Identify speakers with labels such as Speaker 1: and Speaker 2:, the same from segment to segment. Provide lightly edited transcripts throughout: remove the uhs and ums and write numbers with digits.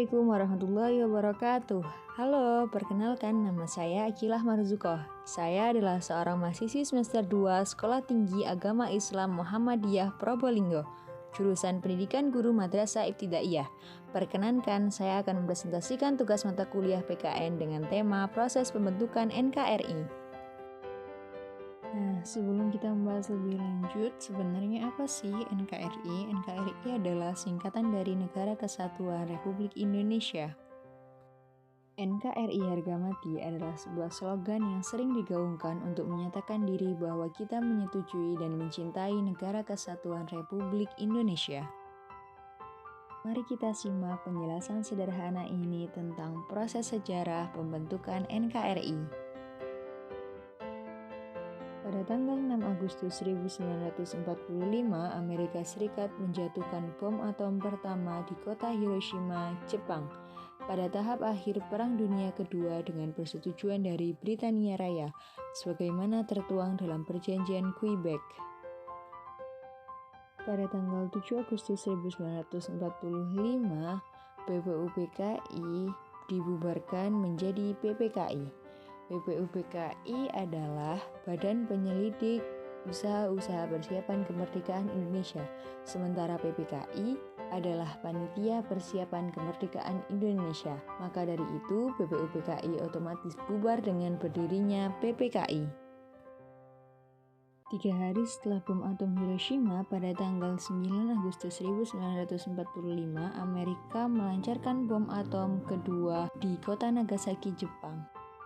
Speaker 1: Assalamualaikum warahmatullahi wabarakatuh. Halo, perkenalkan nama saya Akilah Marzukoh. Saya adalah seorang mahasiswi semester 2 Sekolah Tinggi Agama Islam Muhammadiyah Probolinggo, jurusan Pendidikan Guru Madrasah Ibtidaiyah. Perkenankan, saya akan mempresentasikan tugas mata kuliah PKN dengan tema proses pembentukan NKRI. Nah, sebelum kita membahas lebih lanjut, sebenarnya apa sih NKRI? NKRI adalah singkatan dari Negara Kesatuan Republik Indonesia. NKRI harga mati adalah sebuah slogan yang sering digaungkan untuk menyatakan diri bahwa kita menyetujui dan mencintai Negara Kesatuan Republik Indonesia. Mari kita simak penjelasan sederhana ini tentang proses sejarah pembentukan NKRI. Pada tanggal 6 Agustus 1945, Amerika Serikat menjatuhkan bom atom pertama di kota Hiroshima, Jepang, pada tahap akhir Perang Dunia Kedua dengan persetujuan dari Britania Raya, sebagaimana tertuang dalam Perjanjian Quebec. Pada tanggal 7 Agustus 1945, BPUPKI dibubarkan menjadi PPKI. BPUPKI adalah Badan Penyelidik Usaha-Usaha Persiapan Kemerdekaan Indonesia, sementara PPKI adalah Panitia Persiapan Kemerdekaan Indonesia. Maka dari itu, BPUPKI otomatis bubar dengan berdirinya PPKI. 3 hari setelah bom atom Hiroshima pada tanggal 9 Agustus 1945, Amerika melancarkan bom atom kedua di kota Nagasaki, Jepang.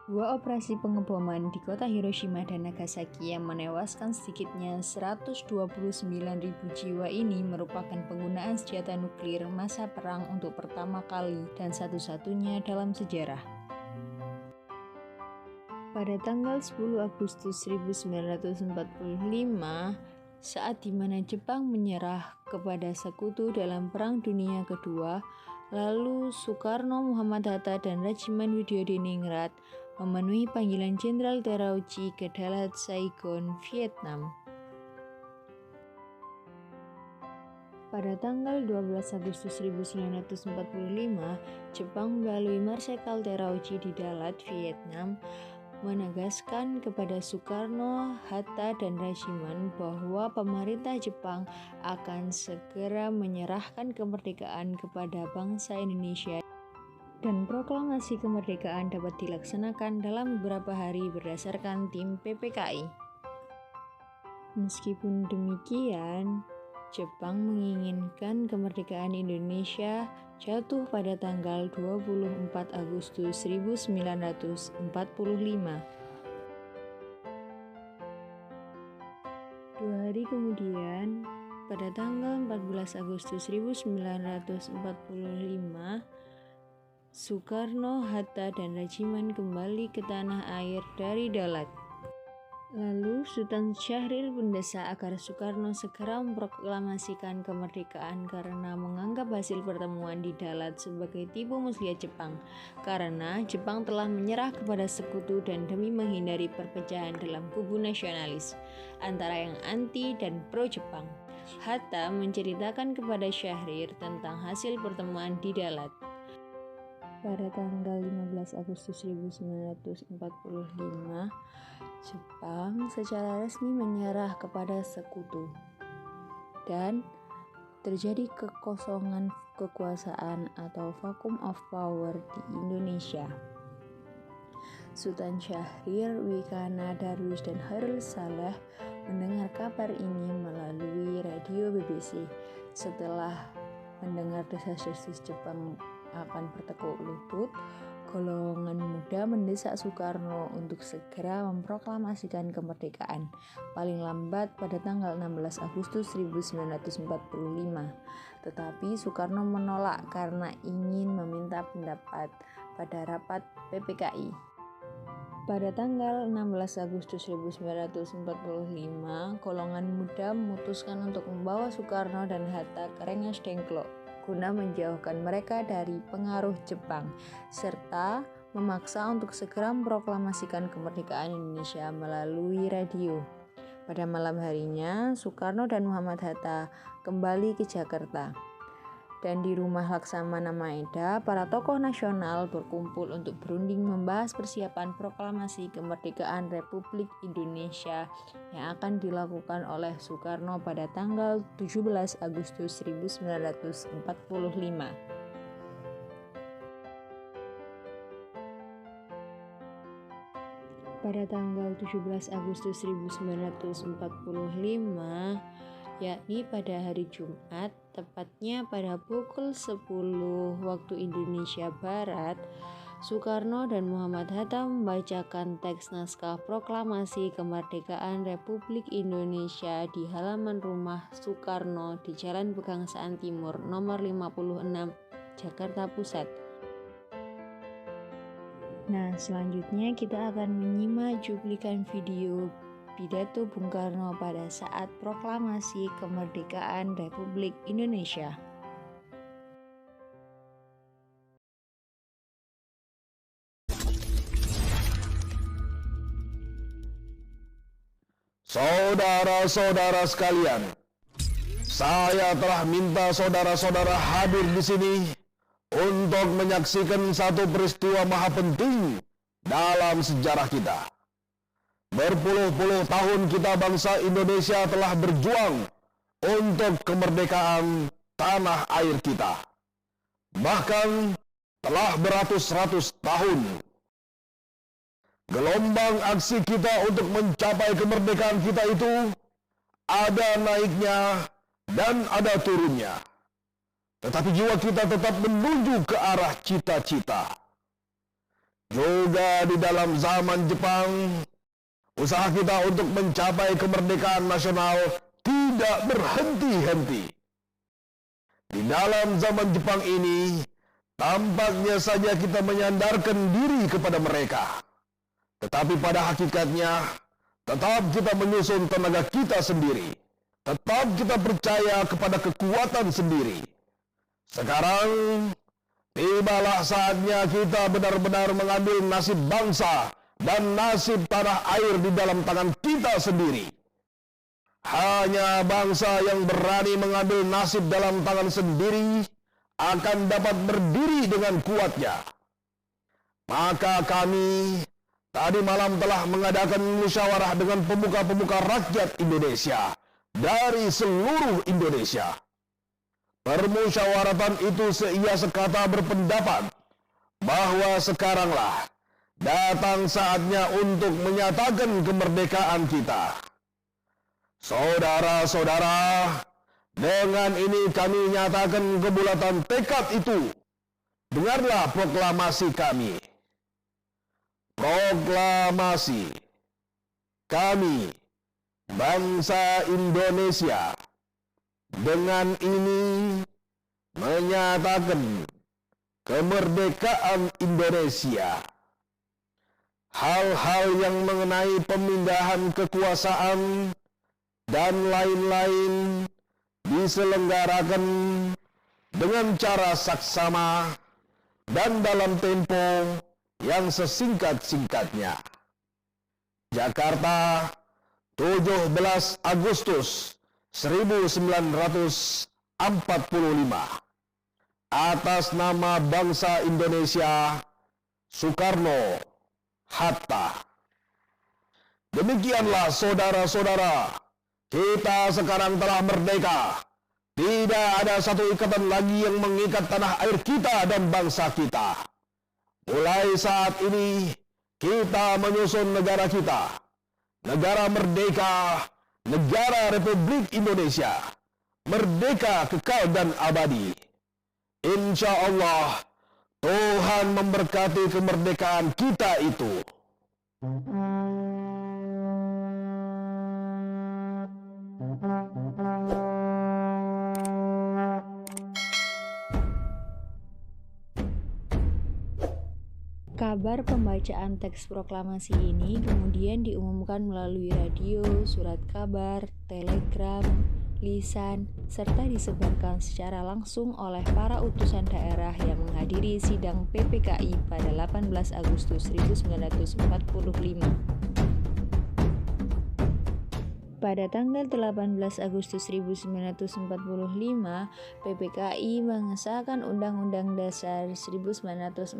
Speaker 1: 2 operasi pengeboman di kota Hiroshima dan Nagasaki yang menewaskan sedikitnya 129.000 jiwa ini merupakan penggunaan senjata nuklir masa perang untuk pertama kali dan satu-satunya dalam sejarah. Pada tanggal 10 Agustus 1945, saat dimana Jepang menyerah kepada sekutu dalam Perang Dunia Kedua, lalu Soekarno, Muhammad Hatta, dan Regimen Widyodiningrat memenuhi panggilan Jenderal Terauchi ke Dalat, Saigon, Vietnam. Pada tanggal 12 Agustus 1945, Jepang melalui Marsekal Terauchi di Dalat, Vietnam, menegaskan kepada Soekarno, Hatta, dan Regimen bahwa pemerintah Jepang akan segera menyerahkan kemerdekaan kepada bangsa Indonesia dan proklamasi kemerdekaan dapat dilaksanakan dalam beberapa hari berdasarkan tim PPKI. Meskipun demikian, Jepang menginginkan kemerdekaan Indonesia jatuh pada tanggal 24 Agustus 1945. 2 hari kemudian, pada tanggal 14 Agustus 1945, Soekarno, Hatta, dan Regimen kembali ke tanah air dari Dalat. Lalu Sultan Syahrir mendesak agar Soekarno segera memproklamasikan kemerdekaan karena menganggap hasil pertemuan di Dalat sebagai tipu muslihat Jepang, karena Jepang telah menyerah kepada sekutu dan demi menghindari perpecahan dalam kubu nasionalis antara yang anti dan pro Jepang. Hatta menceritakan kepada Syahrir tentang hasil pertemuan di Dalat. Pada tanggal 15 Agustus 1945, Jepang secara resmi menyerah kepada sekutu dan terjadi kekosongan kekuasaan atau vacuum of power di Indonesia. Sultan Syahrir, Wikana Darwish, dan Hairil Saleh mendengar kabar ini melalui radio BBC. Setelah mendengar desas-desus Jepang akan bertekuk lutut, golongan muda mendesak Soekarno untuk segera memproklamasikan kemerdekaan paling lambat pada tanggal 16 Agustus 1945. Tetapi Soekarno menolak karena ingin meminta pendapat pada rapat PPKI. Pada tanggal 16 Agustus 1945, golongan muda memutuskan untuk membawa Soekarno dan Hatta ke Rengas Dengklok guna menjauhkan mereka dari pengaruh Jepang, serta memaksa untuk segera memproklamasikan kemerdekaan Indonesia melalui radio. Pada malam harinya, Soekarno dan Muhammad Hatta kembali ke Jakarta. Dan di Rumah Laksamana Maeda, para tokoh nasional berkumpul untuk berunding membahas persiapan proklamasi kemerdekaan Republik Indonesia yang akan dilakukan oleh Soekarno pada tanggal 17 Agustus 1945. Pada tanggal 17 Agustus 1945, yakni pada hari Jumat, tepatnya pada pukul 10 waktu Indonesia Barat, Soekarno dan Muhammad Hatta membacakan teks naskah proklamasi kemerdekaan Republik Indonesia di halaman rumah Soekarno di Jalan Pegangsaan Timur nomor 56, Jakarta Pusat. Nah, selanjutnya kita akan menyimak cuplikan video pidato Bung Karno pada saat proklamasi kemerdekaan Republik Indonesia.
Speaker 2: Saudara-saudara sekalian, saya telah minta saudara-saudara hadir di sini untuk menyaksikan satu peristiwa maha penting dalam sejarah kita. Berpuluh-puluh tahun kita bangsa Indonesia telah berjuang untuk kemerdekaan tanah air kita. Bahkan telah beratus-ratus tahun. Gelombang aksi kita untuk mencapai kemerdekaan kita itu ada naiknya dan ada turunnya. Tetapi jiwa kita tetap menuju ke arah cita-cita. Juga di dalam zaman Jepang, usaha kita untuk mencapai kemerdekaan nasional tidak berhenti-henti. Di dalam zaman Jepang ini, tampaknya saja kita menyandarkan diri kepada mereka. Tetapi pada hakikatnya, tetap kita menyusun tenaga kita sendiri. Tetap kita percaya kepada kekuatan sendiri. Sekarang, tibalah saatnya kita benar-benar mengambil nasib bangsa dan nasib tanah air di dalam tangan kita sendiri. Hanya bangsa yang berani mengambil nasib dalam tangan sendiri akan dapat berdiri dengan kuatnya. Maka kami tadi malam telah mengadakan musyawarah dengan pemuka-pemuka rakyat Indonesia dari seluruh Indonesia. Permusyawaratan itu seia sekata berpendapat bahwa sekaranglah datang saatnya untuk menyatakan kemerdekaan kita. Saudara-saudara, dengan ini kami nyatakan kebulatan tekad itu. Dengarlah proklamasi kami. Proklamasi kami, bangsa Indonesia, dengan ini menyatakan kemerdekaan Indonesia. Hal-hal yang mengenai pemindahan kekuasaan dan lain-lain diselenggarakan dengan cara saksama dan dalam tempo yang sesingkat-singkatnya. Jakarta, 17 Agustus 1945. Atas nama bangsa Indonesia, Soekarno Hatta. Demikianlah saudara-saudara, kita sekarang telah merdeka. Tidak ada satu ikatan lagi yang mengikat tanah air kita dan bangsa kita. Mulai saat ini, kita menyusun negara kita. Negara merdeka, negara Republik Indonesia. Merdeka kekal dan abadi. Insya Allah, Tuhan memberkati kemerdekaan kita itu.
Speaker 1: Kabar pembacaan teks proklamasi ini kemudian diumumkan melalui radio, surat kabar, telegram, lisan, serta disebarkan secara langsung oleh para utusan daerah yang menghadiri sidang PPKI pada 18 Agustus 1945. Pada tanggal 18 Agustus 1945, PPKI mengesahkan Undang-Undang Dasar 1945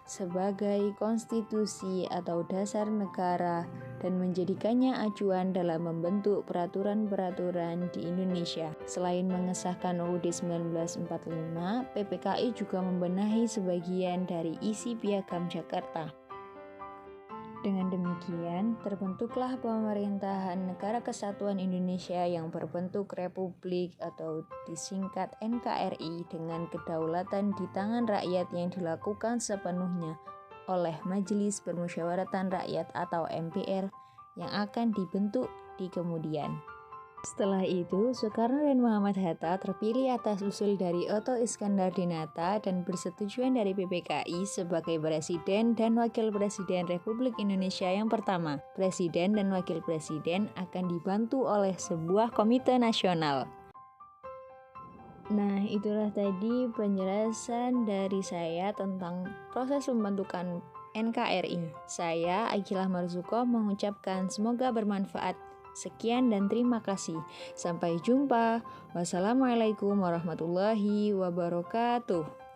Speaker 1: sebagai konstitusi atau dasar negara dan menjadikannya acuan dalam membentuk peraturan-peraturan di Indonesia. Selain mengesahkan UUD 1945, PPKI juga membenahi sebagian dari isi Piagam Jakarta. Dengan demikian, terbentuklah pemerintahan Negara Kesatuan Indonesia yang berbentuk republik atau disingkat NKRI dengan kedaulatan di tangan rakyat yang dilakukan sepenuhnya oleh Majelis Permusyawaratan Rakyat atau MPR yang akan dibentuk di kemudian. Setelah itu, Soekarno dan Muhammad Hatta terpilih atas usul dari Otto Iskandar-Dinata dan persetujuan dari PPKI sebagai Presiden dan Wakil Presiden Republik Indonesia yang pertama. Presiden dan Wakil Presiden akan dibantu oleh sebuah komite nasional. Nah, itulah tadi penjelasan dari saya tentang proses pembentukan NKRI. Saya, Akilah Marzuko, mengucapkan semoga bermanfaat. Sekian dan terima kasih. Sampai jumpa. Wassalamualaikum warahmatullahi wabarakatuh.